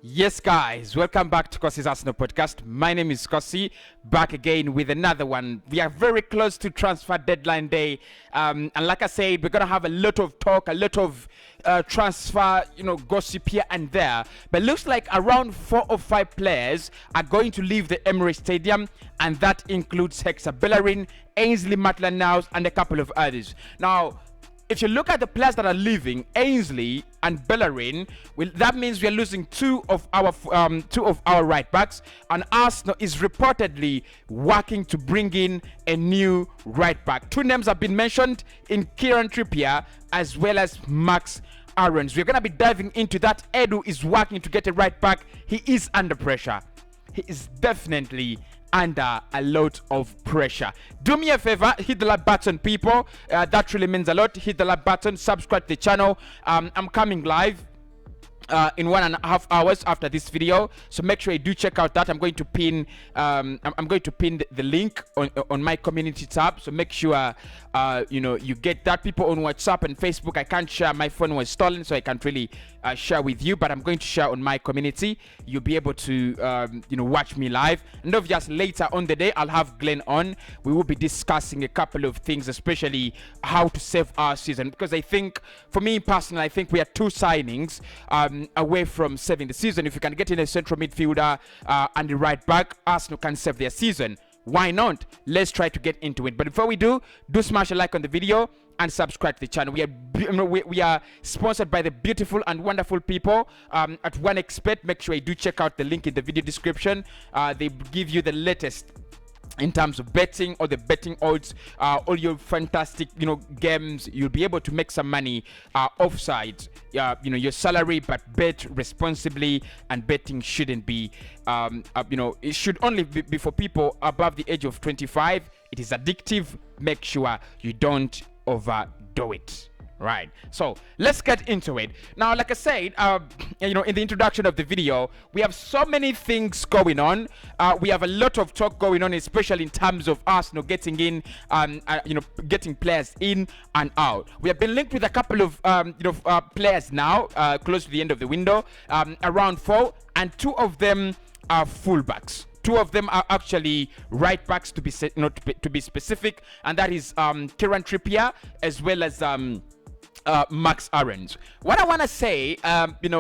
Yes, guys, welcome back to Cossy's Arsenal podcast. My name is Cossy, back again with another one. We are very close to transfer deadline day, and like I said, we're gonna have a lot of talk, a lot of transfer, gossip here and there. But looks like around 4 or 5 players are going to leave the Emirates Stadium, and that includes Hector Bellerin, Ainsley Maitland-Niles, and a couple of others. Now, if you look at the players that are leaving, Ainsley and Bellerin, that means we are losing two of our right backs, and Arsenal is reportedly working to bring in a new right back. 2 names have been mentioned in Kieran Trippier as well as Max Aarons. We're going to be diving into that. Edu is working to get a right back. He is under pressure. He is definitely under a lot of pressure. Do me a favor, hit the like button, people. That really means a lot. Hit the like button, subscribe to the channel. I'm coming live in 1.5 hours after this video, so make sure you do check out that. I'm going to pin I'm going to pin the link on my community tab, so make sure you get that. People on WhatsApp and Facebook, I can't share. My phone was stolen, so I can't really share with you, but I'm going to share on my community. You'll be able to watch me live, and obviously later on the day I'll have Glenn on. We will be discussing a couple of things, especially how to save our season, because I think, for me personally, I think we are 2 signings away from saving the season. If you can get in a central midfielder and the right back, Arsenal can save their season. Why not? Let's try to get into it. But before we do smash a like on the video and subscribe to the channel. We are sponsored by the beautiful and wonderful people at OneXpert. Make sure you do check out the link in the video description. They give you the latest in terms of betting, or the betting odds, all your fantastic games. You'll be able to make some money offside your salary, but bet responsibly. And betting shouldn't be it should only be for people above the age of 25. It is addictive. Make sure you don't overdo it. Right, so let's get into it now. Like I said, in the introduction of the video, we have so many things going on. We have a lot of talk going on, especially in terms of Arsenal getting in, getting players in and out. We have been linked with a couple of players now, close to the end of the window, around 4, and 2 of them are fullbacks. 2 of them are actually right backs, to be specific, and that is Kieran Trippier as well as Max Aarons. What I want to say,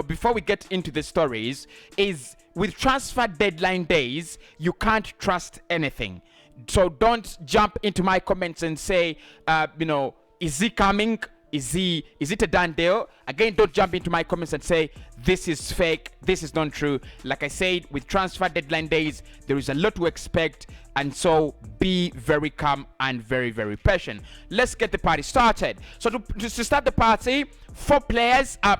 before we get into the stories, is with transfer deadline days, you can't trust anything. So don't jump into my comments and say, is he coming? Is it a done deal? Again, don't jump into my comments and say this is fake, this is not true. Like I said, with transfer deadline days, there is a lot to expect, and so be very calm and very, very patient. Let's get the party started. So to start the party, 4 players are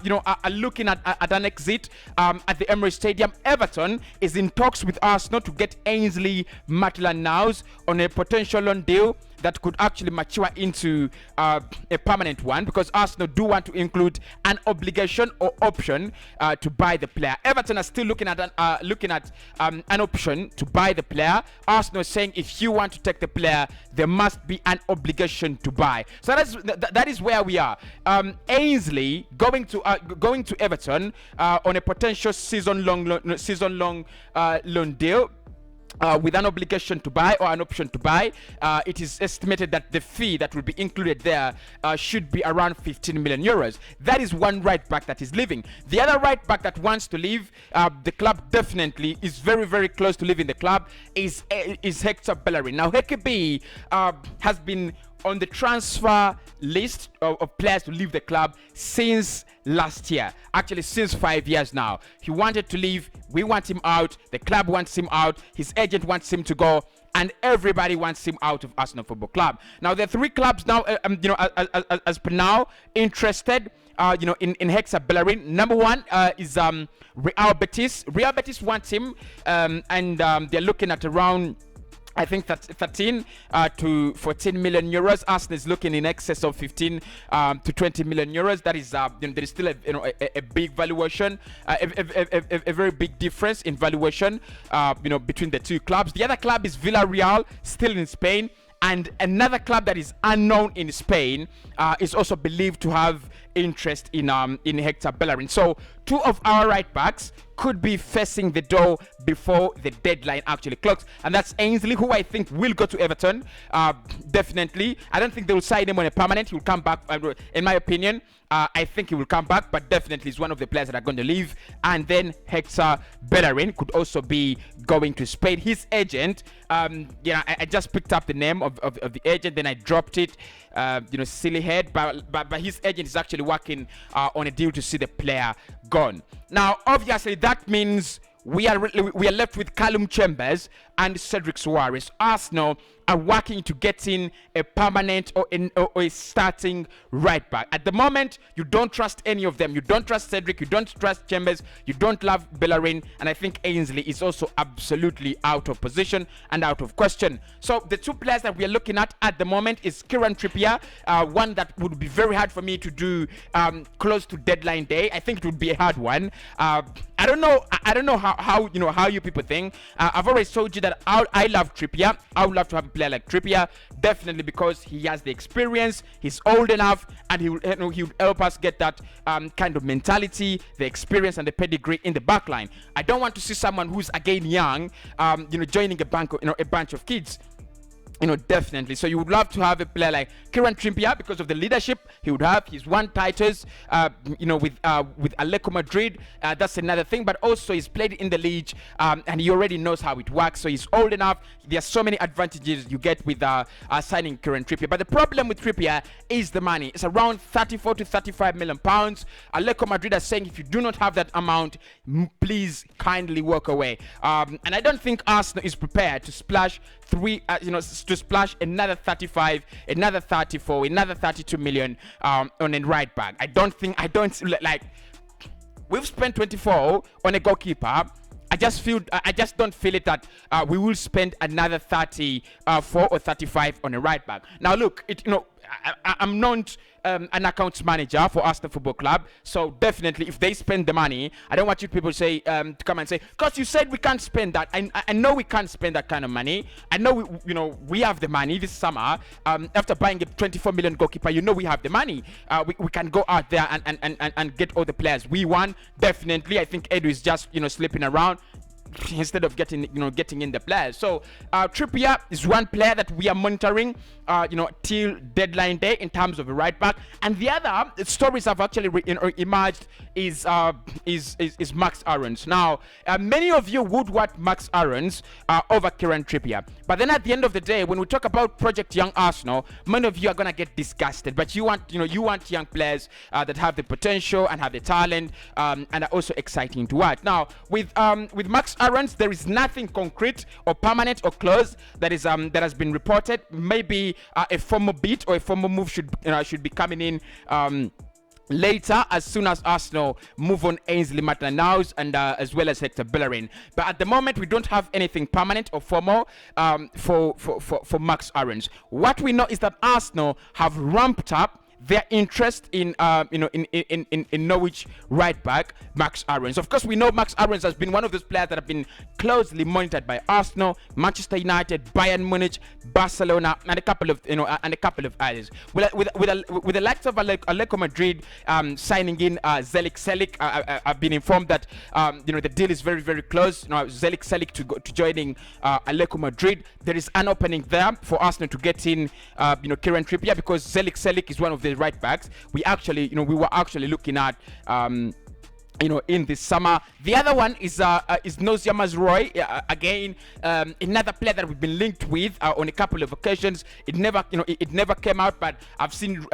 looking at an exit at the Emirates Stadium. Everton is in talks with Arsenal to get Ainsley Maitland-Niles on a potential loan deal that could actually mature into a permanent one, because Arsenal do want to include an obligation or option to buy the player. Everton are still looking at an option to buy the player. Arsenal is saying if you want to take the player, there must be an obligation to buy. So that is where we are. Ainsley going to Everton on a potential season-long loan deal. With an obligation to buy or an option to buy. It is estimated that the fee that will be included there should be around 15 million euros. That is one right back that is leaving. The other right back that wants to leave the club, definitely is very, very close to leaving the club, is Hector Bellerin. Now, hakimi has been on the transfer list of players to leave the club since last year, actually since 5 years now. He wanted to leave. We want him out. The club wants him out. His agent wants him to go, and everybody wants him out of Arsenal Football Club. Now, there are 3 clubs now, as per now, interested in Hector Bellerin. Number 1 is Real Betis. Real Betis wants him, and they're looking at around, I think that's 13 to 14 million euros. Arsenal is looking in excess of 15 to 20 million euros. That is, there is still a big valuation, a very big difference in valuation, between the 2 clubs. The other club is Villarreal, still in Spain. And another club that is unknown in Spain is also believed to have interest in Hector Bellerin. So 2 of our right backs could be facing the door before the deadline actually clocks, and that's Ainsley, who I think will go to Everton. Definitely, I don't think they will sign him on a permanent. He will come back, in my opinion. I think he will come back, but definitely is one of the players that are going to leave. And then Hector Bellerin could also be going to Spain. His agent, I just picked up the name of the agent, then I dropped it. Silly head, but his agent is actually working on a deal to see the player gone. Now, obviously, that means we are left with Callum Chambers and Cedric Soares. Arsenal are working to get in a permanent or a starting right back. At the moment, you don't trust any of them. You don't trust Cedric, you don't trust Chambers, you don't love Bellerin, and I think Ainsley is also absolutely out of position and out of question. So the 2 players that we are looking at the moment is Kieran Trippier, one that would be very hard for me to do close to deadline day. I think it would be a hard one. I don't know how you people think. I've always told you that I love Trippier. I would love to have a player like Trippier, definitely, because he has the experience, he's old enough, and he would help us get that kind of mentality, the experience, and the pedigree in the back line. I don't want to see someone who's again young, joining a bunch of kids. Definitely. So you would love to have a player like Kieran Trippier because of the leadership he would have. He's won titles, with Atletico Madrid. That's another thing. But also he's played in the league, and he already knows how it works. So he's old enough. There are so many advantages you get with signing Kieran Trippier. But the problem with Trippier is the money. It's around 34 to 35 million pounds. Atletico Madrid are saying if you do not have that amount, please kindly walk away. And I don't think Arsenal is prepared to splash to splash another 35, another 34, another 32 million on a right back. I don't like. We've spent 24 on a goalkeeper. I just don't feel it that we will spend another 34 or 35 on a right back. Now look, I'm not an accounts manager for Arsenal Football Club, so definitely if they spend the money, I don't want you people to come and say, because you said we can't spend that. I know we can't spend that kind of money. I know we have the money this summer. After buying a 24 million goalkeeper, we have the money. We can go out there and get all the players we want. Definitely, I think Edu is just sleeping around instead of getting in the players. So Trippier is one player that we are monitoring till deadline day in terms of a right back. And the other stories have actually emerged is Max Aarons. Now many of you would want Max Aarons over Kieran Trippier, but then at the end of the day, when we talk about Project Young Arsenal, many of you are gonna get disgusted. But you want young players that have the potential and have the talent, and are also exciting to watch. Now with Max Aarons, there is nothing concrete or permanent or close that has been reported. Maybe a formal bid or a formal move should be coming in later, as soon as Arsenal move on Ainsley Maitland-Niles and as well as Hector Bellerin. But at the moment, we don't have anything permanent or formal for Max Aarons. What we know is that Arsenal have ramped up their interest in Norwich right back Max Aarons. Of course, we know Max Aarons has been one of those players that have been closely monitored by Arsenal, Manchester United, Bayern Munich, Barcelona, and a couple of others. With the likes of Atletico Madrid signing in Zelik Selik, I've been informed that the deal is very, very close. Zelik Selik to joining Atletico Madrid. There is an opening there for Arsenal to get in Kieran Trippier, because Zelik Selik is one of the right backs we were actually looking at in this summer. The other one is Nozia Mazroy, again another player that we've been linked with on a couple of occasions. It never came out, but I've seen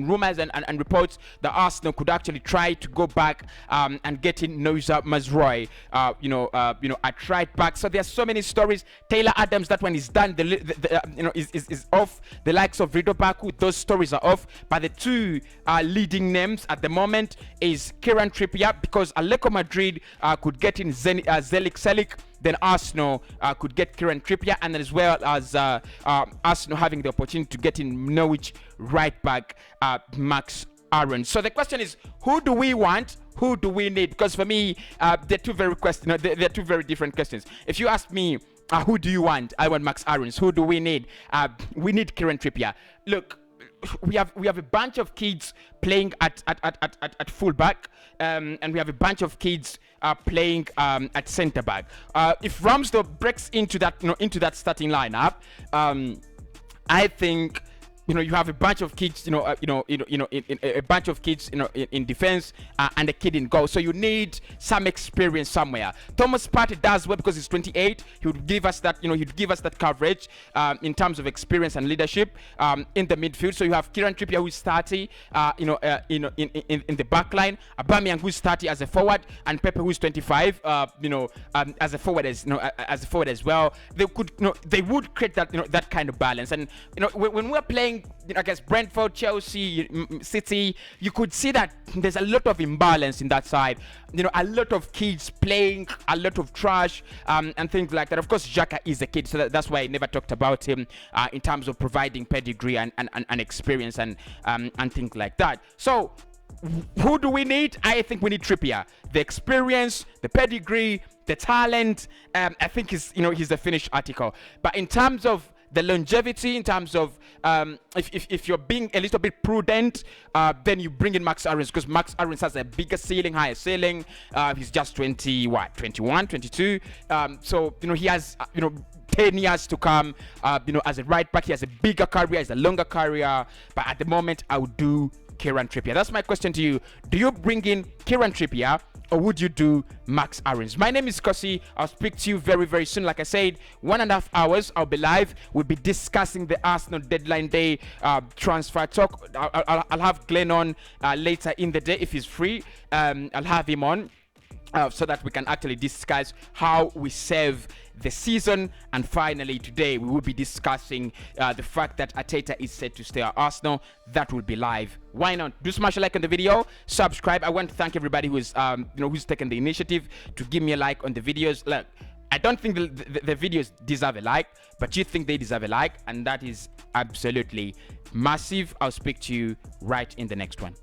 rumors and reports that Arsenal could actually try to go back and get in Nozia Mazroy at right back. So there's so many stories. Taylor Adams, that one is done. Is off. The likes of Rido Baku, those stories are off. But the 2 leading names at the moment is Kieran Trippier, because Atletico Madrid could get in Zelik Selik, then Arsenal could get Kieran Trippier, and as well as Arsenal having the opportunity to get in Norwich right back Max Aarons. So the question is, who do we want? Who do we need? Because for me, they're two very different questions. If you ask me, who do you want? I want Max Aarons. Who do we need? We need Kieran Trippier. Look, we have a bunch of kids playing at fullback, and we have a bunch of kids playing at centre back. If Ramsdale breaks into that starting lineup, I think you have a bunch of kids, a bunch of kids, in defense, and a kid in goal. So you need some experience somewhere. Thomas Partey does well because he's 28. He would give us that, he'd give us that coverage in terms of experience and leadership in the midfield. So you have Kieran Trippier, who's 30, in the back line. Aubameyang, who's 30 as a forward, and Pepe, who's 25, as a forward as well. They would create that, that kind of balance. And when we're playing against Brentford, Chelsea, City, you could see that there's a lot of imbalance in that side. A lot of kids playing, a lot of trash, and things like that. Of course, Xhaka is a kid, so that's why I never talked about him in terms of providing pedigree and experience and things like that. So who do we need? I think we need Trippier. The experience, the pedigree, the talent. I think he's a finished article. But in terms of the longevity, in terms of if you're being a little bit prudent, then you bring in Max Aarons, because Max Aarons has a bigger ceiling, higher ceiling. He's just 21, 22. So he has 10 years to come. As a right back, he has a bigger career, has a longer career. But at the moment, I would do Kieran Trippier. That's my question to you. Do you bring in Kieran Trippier, or would you do Max Aarons? My name is Cossy. I'll speak to you very, very soon. Like I said, 1.5 hours, I'll be live. We'll be discussing the Arsenal deadline day transfer talk. I'll have Glenn on later in the day if he's free. I'll have him on so that we can actually discuss how we save the season. And finally, today we will be discussing the fact that Arteta is set to stay at Arsenal. That will be live. Why not? Do smash a like on the video, subscribe. I want to thank everybody who's who's taken the initiative to give me a like on the videos. Look, I don't think the videos deserve a like, but you think they deserve a like, and that is absolutely massive. I'll speak to you right in the next one.